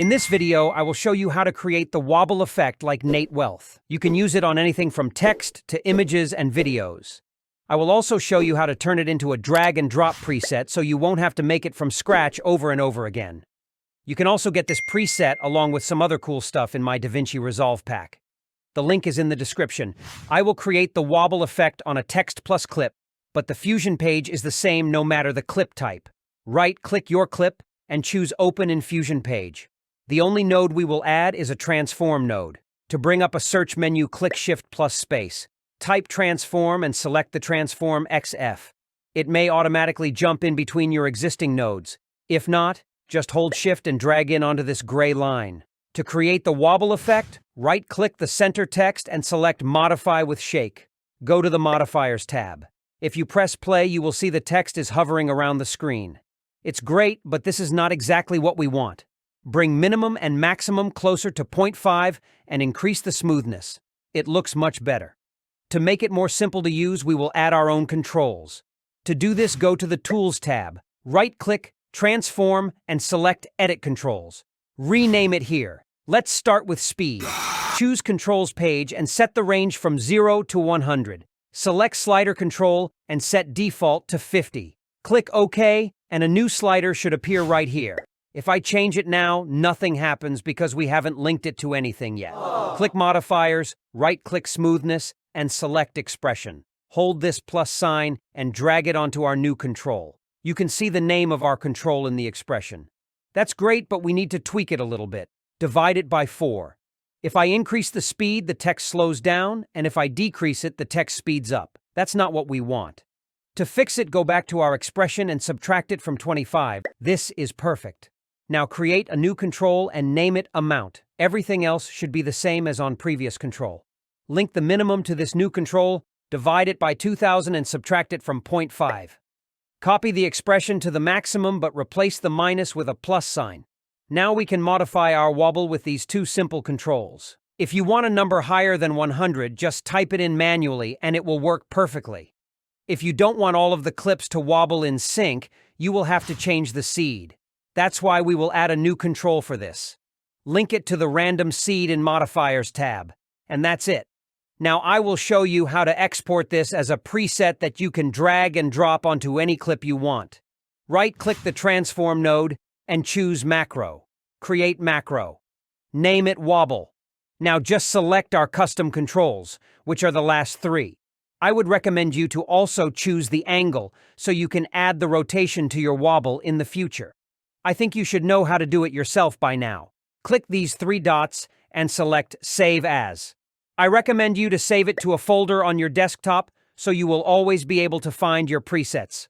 In this video, I will show you how to create the wobble effect like n8wealth. You can use it on anything from text to images and videos. I will also show you how to turn it into a drag and drop preset so you won't have to make it from scratch over and over again. You can also get this preset along with some other cool stuff in my DaVinci Resolve pack. The link is in the description. I will create the wobble effect on a text plus clip, but the Fusion page is the same no matter the clip type. Right-click your clip and choose Open in Fusion page. The only node we will add is a transform node. To bring up a search menu, click Shift plus space. Type transform and select the transform XF. It may automatically jump in between your existing nodes. If not, just hold Shift and drag in onto this gray line. To create the wobble effect, right-click the center text and select Modify with Shake. Go to the Modifiers tab. If you press play, you will see the text is hovering around the screen. It's great, but this is not exactly what we want. Bring minimum and maximum closer to 0.5 and increase the smoothness. It looks much better. To make it more simple to use, we will add our own controls. To do this, go to the Tools tab, right-click, Transform, and select Edit Controls. Rename it here. Let's start with Speed. Choose Controls page and set the range from 0 to 100. Select Slider Control and set Default to 50. Click OK, and a new slider should appear right here. If I change it now, nothing happens because we haven't linked it to anything yet. Click Modifiers, right-click Smoothness, and select Expression. Hold this plus sign and drag it onto our new control. You can see the name of our control in the expression. That's great, but we need to tweak it a little bit. Divide it by 4. If I increase the speed, the text slows down, and if I decrease it, the text speeds up. That's not what we want. To fix it, go back to our expression and subtract it from 25. This is perfect. Now create a new control and name it Amount. Everything else should be the same as on previous control. Link the minimum to this new control, divide it by 2000 and subtract it from 0.5. Copy the expression to the maximum but replace the minus with a plus sign. Now we can modify our wobble with these two simple controls. If you want a number higher than 100, just type it in manually and it will work perfectly. If you don't want all of the clips to wobble in sync, you will have to change the seed. That's why we will add a new control for this. Link it to the Random Seed in Modifiers tab. And that's it. Now I will show you how to export this as a preset that you can drag and drop onto any clip you want. Right-click the Transform node and choose Macro. Create Macro. Name it Wobble. Now just select our custom controls, which are the last 3. I would recommend you to also choose the angle so you can add the rotation to your wobble in the future. I think you should know how to do it yourself by now. Click these 3 dots and select Save As. I recommend you to save it to a folder on your desktop so you will always be able to find your presets.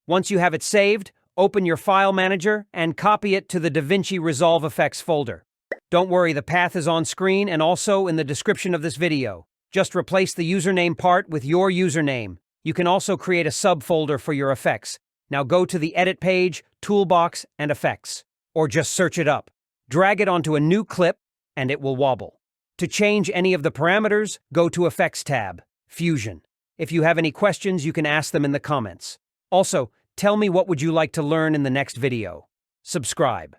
Once you have it saved, open your file manager and copy it to the DaVinci Resolve Effects folder. Don't worry, the path is on screen and also in the description of this video. Just replace the username part with your username. You can also create a subfolder for your effects. Now go to the Edit page, Toolbox, and Effects. Or just search it up. Drag it onto a new clip and it will wobble. To change any of the parameters, go to Effects tab, Fusion. If you have any questions, you can ask them in the comments. Also, tell me what would you like to learn in the next video. Subscribe.